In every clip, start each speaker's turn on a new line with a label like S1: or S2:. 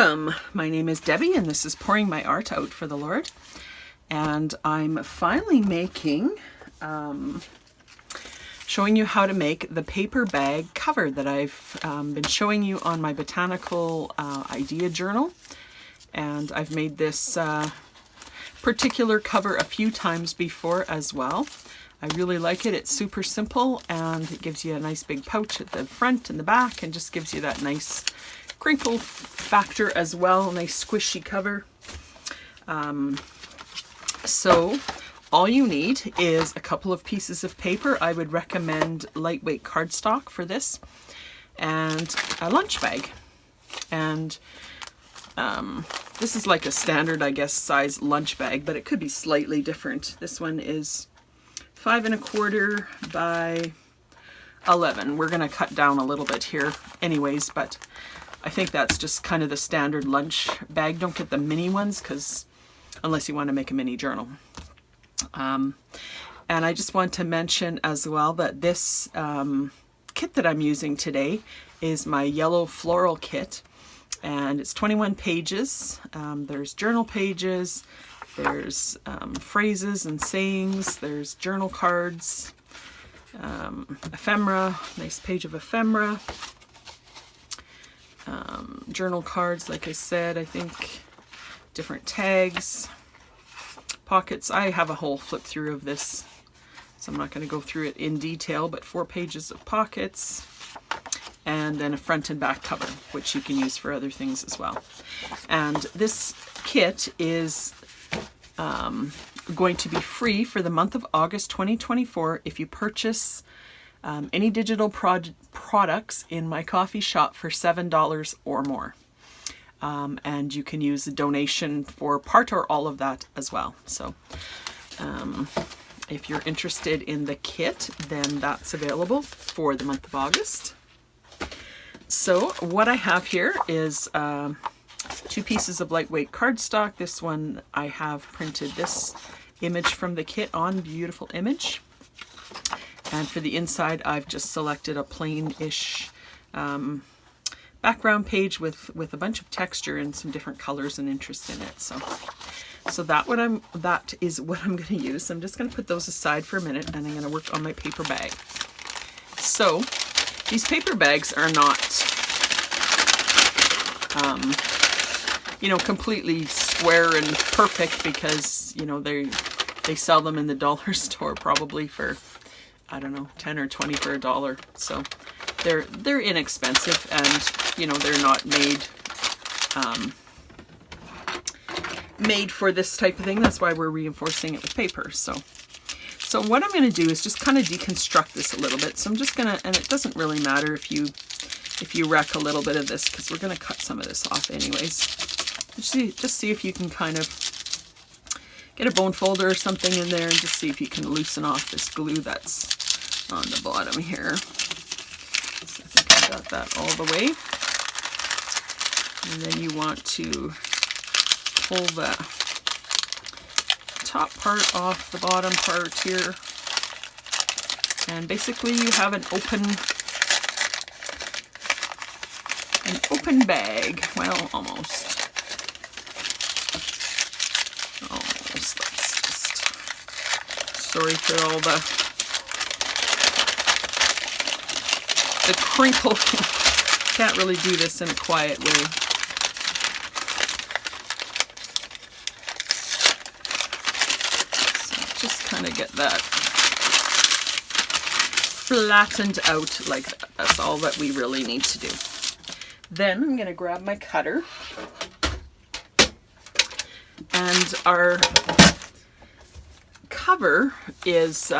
S1: Welcome. My name is Debbie and this is Pouring My Art Out for the Lord. And I'm finally making, showing you how to make the paper bag cover that I've been showing you on my botanical idea journal. And I've made this particular cover a few times before as well. I really like it. It's super simple and it gives you a nice big pouch at the front and the back and just gives you that nice crinkle factor as well. Nice squishy cover. So all you need is a couple of pieces of paper. I would recommend lightweight cardstock for this and a lunch bag. And this is like a standard, I guess, size lunch bag, but it could be slightly different. This one is 5 1/4 by 11. We're going to cut down a little bit here anyways, but I think that's just kind of the standard lunch bag. Don't get the mini ones because unless you want to make a mini journal. And I just want to mention as well that this kit that I'm using today is my yellow floral kit, and it's 21 pages. There's journal pages, there's phrases and sayings, there's journal cards, ephemera, nice page of ephemera, journal cards, like I said, I think different tags, pockets. I have a whole flip through of this, so I'm not going to go through it in detail, but 4 pages of pockets, and then a front and back cover, which you can use for other things as well. And this kit is going to be free for the month of August 2024 if you purchase any digital products in my coffee shop for $7 or more. And you can use a donation for part or all of that as well. So if you're interested in the kit, then that's available for the month of August. So what I have here is 2 pieces of lightweight cardstock. This one I have printed this image from the kit on, beautiful image. And for the inside, I've just selected a plain-ish background page with a bunch of texture and some different colors and interest in it. So that is what I'm going to use. I'm just going to put those aside for a minute, and I'm going to work on my paper bag. So these paper bags are not, you know, completely square and perfect because, you know, they sell them in the dollar store probably for, I don't know, 10 or 20 for $1. So they're inexpensive, and you know, they're not made for this type of thing. That's why we're reinforcing it with paper. So what I'm going to do is just kind of deconstruct this a little bit. So I'm just going to, and it doesn't really matter if you wreck a little bit of this because we're going to cut some of this off anyways. Just see if you can kind of get a bone folder or something in there and just see if you can loosen off this glue that's on the bottom here. So I think I got that all the way. And then you want to pull the top part off the bottom part here. And basically you have an open bag. Well, almost. Let's just, sorry for all the crinkle. Can't really do this in a quiet way. So just kind of get that flattened out like that. That's all that we really need to do. Then I'm going to grab my cutter, and our cover is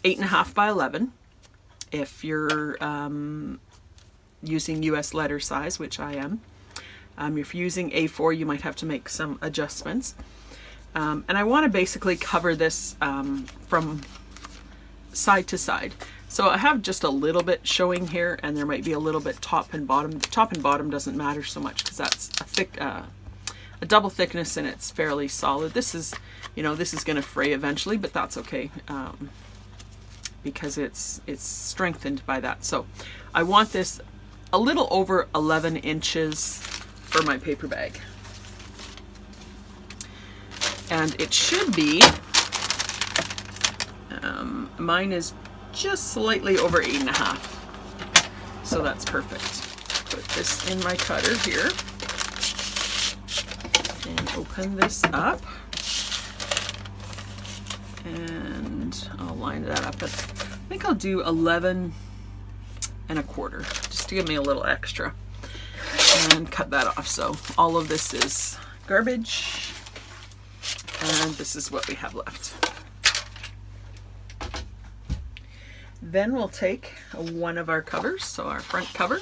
S1: 8.5 by 11 if you're using US letter size, which I am. If you're using A4, you might have to make some adjustments. And I want to basically cover this from side to side. So I have just a little bit showing here, and there might be a little bit top and bottom. The top and bottom doesn't matter so much because that's a double thickness and it's fairly solid. This is, you know, this is going to fray eventually, but that's okay. Because it's strengthened by that. So I want this a little over 11 inches for my paper bag. And it should be, mine is just slightly over 8.5. So that's perfect. Put this in my cutter here and open this up. And I'll line that up. I think I'll do 11 1/4, just to give me a little extra, and cut that off. So all of this is garbage, and this is what we have left. Then we'll take one of our covers, so our front cover.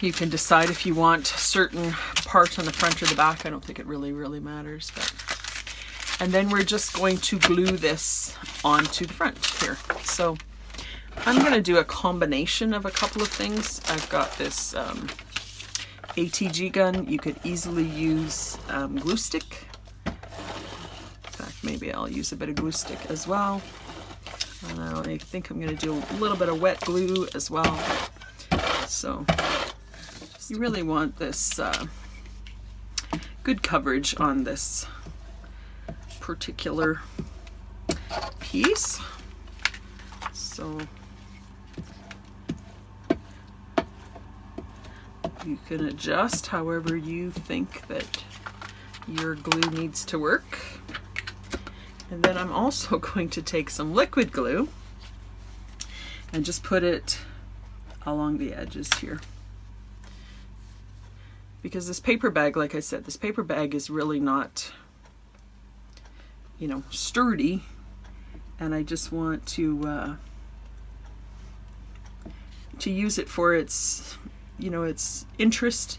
S1: You can decide if you want a certain part on the front or the back. I don't think it really matters, but. And then we're just going to glue this onto the front here. So I'm going to do a combination of a couple of things. I've got this ATG gun. You could easily use glue stick. In fact, maybe I'll use a bit of glue stick as well. I think I'm going to do a little bit of wet glue as well. So you really want this good coverage on this particular piece. So you can adjust however you think that your glue needs to work. And then I'm also going to take some liquid glue and just put it along the edges here. Because this paper bag, like I said, this paper bag is really not, you know, sturdy, and I just want to use it for its, you know, its interest,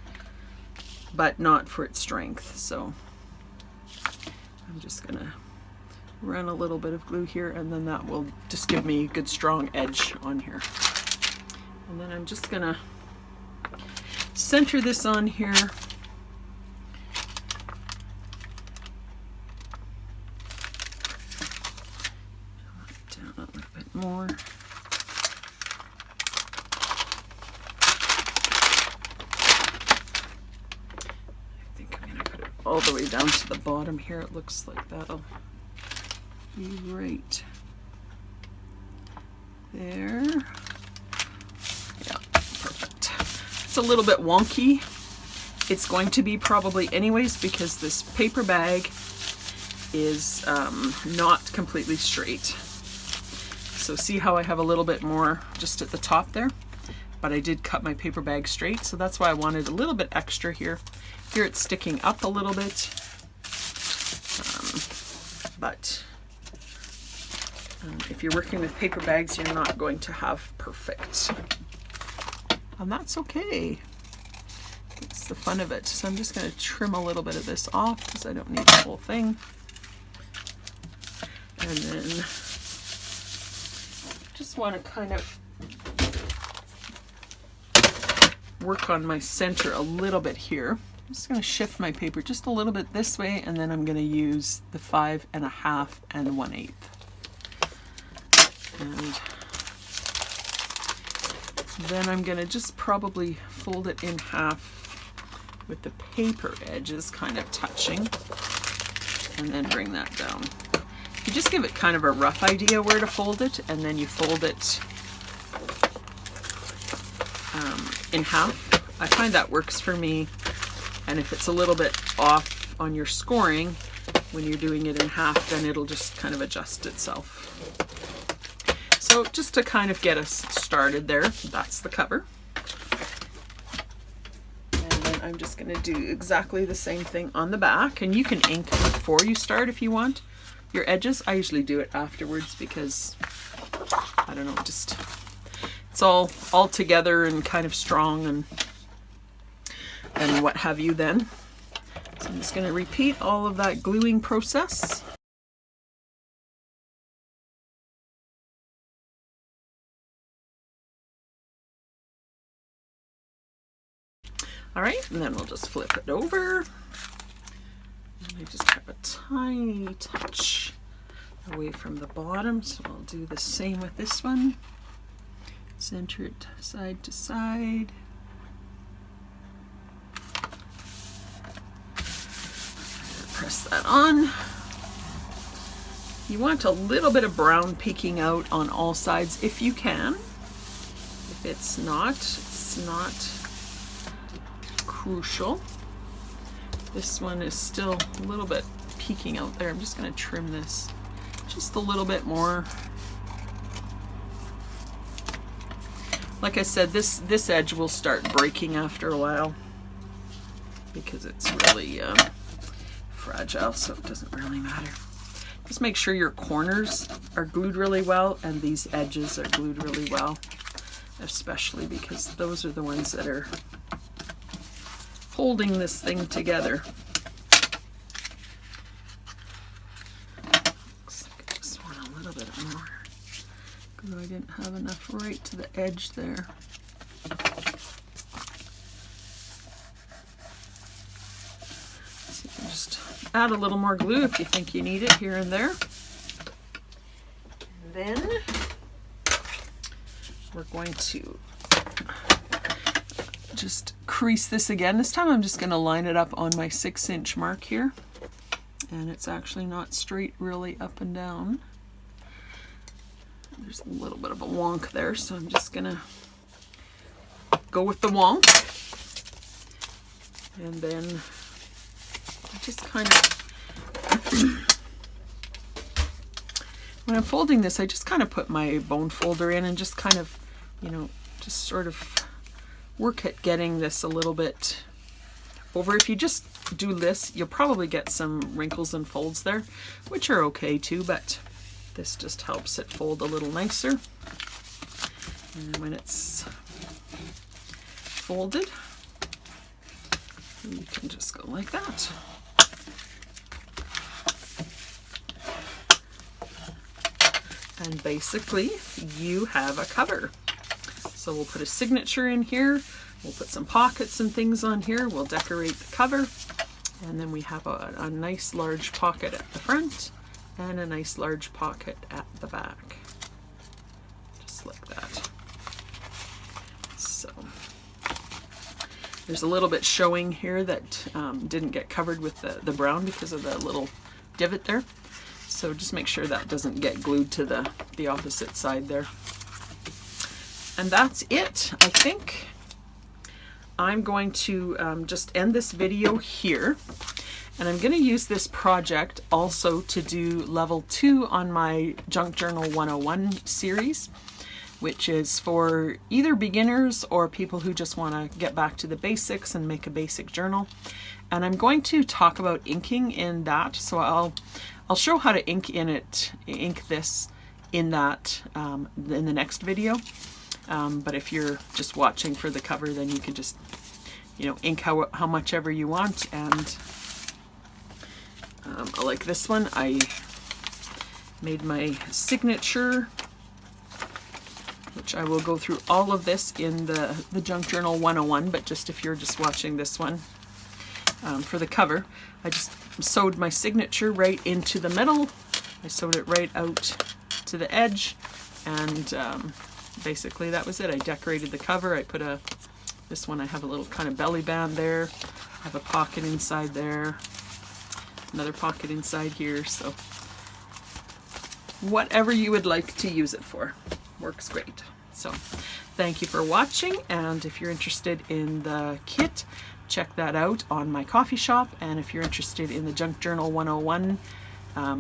S1: but not for its strength. So I'm just gonna run a little bit of glue here, and then that will just give me a good strong edge on here. And then I'm just gonna center this on here. Down a little bit more. I think I'm gonna put it all the way down to the bottom here. It looks like that'll be right there. Yeah, perfect. It's a little bit wonky. It's going to be probably anyways, because this paper bag is not completely straight. So see how I have a little bit more just at the top there, but I did cut my paper bag straight, so that's why I wanted a little bit extra here. Here it's sticking up a little bit, but if you're working with paper bags, you're not going to have perfect. And that's okay. It's the fun of it. So I'm just going to trim a little bit of this off because I don't need the whole thing. And then just want to kind of work on my center a little bit here. I'm just going to shift my paper just a little bit this way, and then I'm going to use the 5 1/2 and 1/8. And then I'm going to just probably fold it in half with the paper edges kind of touching, and then bring that down. You just give it kind of a rough idea where to fold it, and then you fold it in half. I find that works for me, and if it's a little bit off on your scoring when you're doing it in half, then it'll just kind of adjust itself. So just to kind of get us started there, that's the cover. And then I'm just going to do exactly the same thing on the back, and you can ink before you start if you want your edges. I usually do it afterwards because, I don't know, just it's all together and kind of strong and what have you then. So I'm just going to repeat all of that gluing process. All right, and then we'll just flip it over. And I just have a tiny touch away from the bottom, so I'll do the same with this one. Center it side to side. Press that on. You want a little bit of brown peeking out on all sides if you can. If it's not crucial. This one is still a little bit peeking out there. I'm just going to trim this just a little bit more. Like I said, this edge will start breaking after a while because it's really fragile, so it doesn't really matter. Just make sure your corners are glued really well and these edges are glued really well, especially because those are the ones that are holding this thing together. Looks like I just want a little bit more glue. I didn't have enough right to the edge there. Just add a little more glue if you think you need it here and there. And then we're going to just crease this again. This time I'm just going to line it up on my 6-inch mark here. And it's actually not straight really up and down. There's a little bit of a wonk there, so I'm just going to go with the wonk. And then just kind of, when I'm folding this, I just kind of put my bone folder in and just kind of, you know, just sort of work at getting this a little bit over. If you just do this, you'll probably get some wrinkles and folds there, which are okay too, but this just helps it fold a little nicer. And when it's folded, you can just go like that. And basically you have a cover. So we'll put a signature in here, we'll put some pockets and things on here, we'll decorate the cover, and then we have a nice large pocket at the front and a nice large pocket at the back. Just like that. So there's a little bit showing here that didn't get covered with the brown because of the little divot there. So just make sure that doesn't get glued to the opposite side there. And that's it, I think. I'm going to just end this video here. And I'm going to use this project also to do level 2 on my Junk Journal 101 series, which is for either beginners or people who just want to get back to the basics and make a basic journal. And I'm going to talk about inking in that. So I'll show how to ink this in that in the next video. But if you're just watching for the cover, then you can just, you know, ink how much ever you want. And like this one, I made my signature, which I will go through all of this in the Junk Journal 101, but just if you're just watching this one for the cover, I just sewed my signature right into the middle. I sewed it right out to the edge, and basically that was it. I decorated the cover. I put this one I have a little kind of belly band there. I have a pocket inside there, another pocket inside here, so whatever you would like to use it for works great. So thank you for watching, and if you're interested in the kit, check that out on my coffee shop. And if you're interested in the Junk Journal 101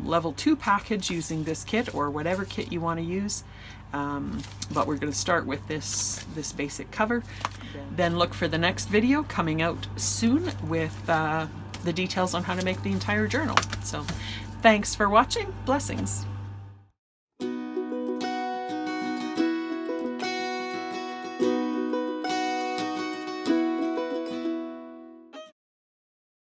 S1: level 2 package using this kit or whatever kit you want to use, but we're going to start with this basic cover. Then look for the next video coming out soon with the details on how to make the entire journal. So thanks for watching. Blessings.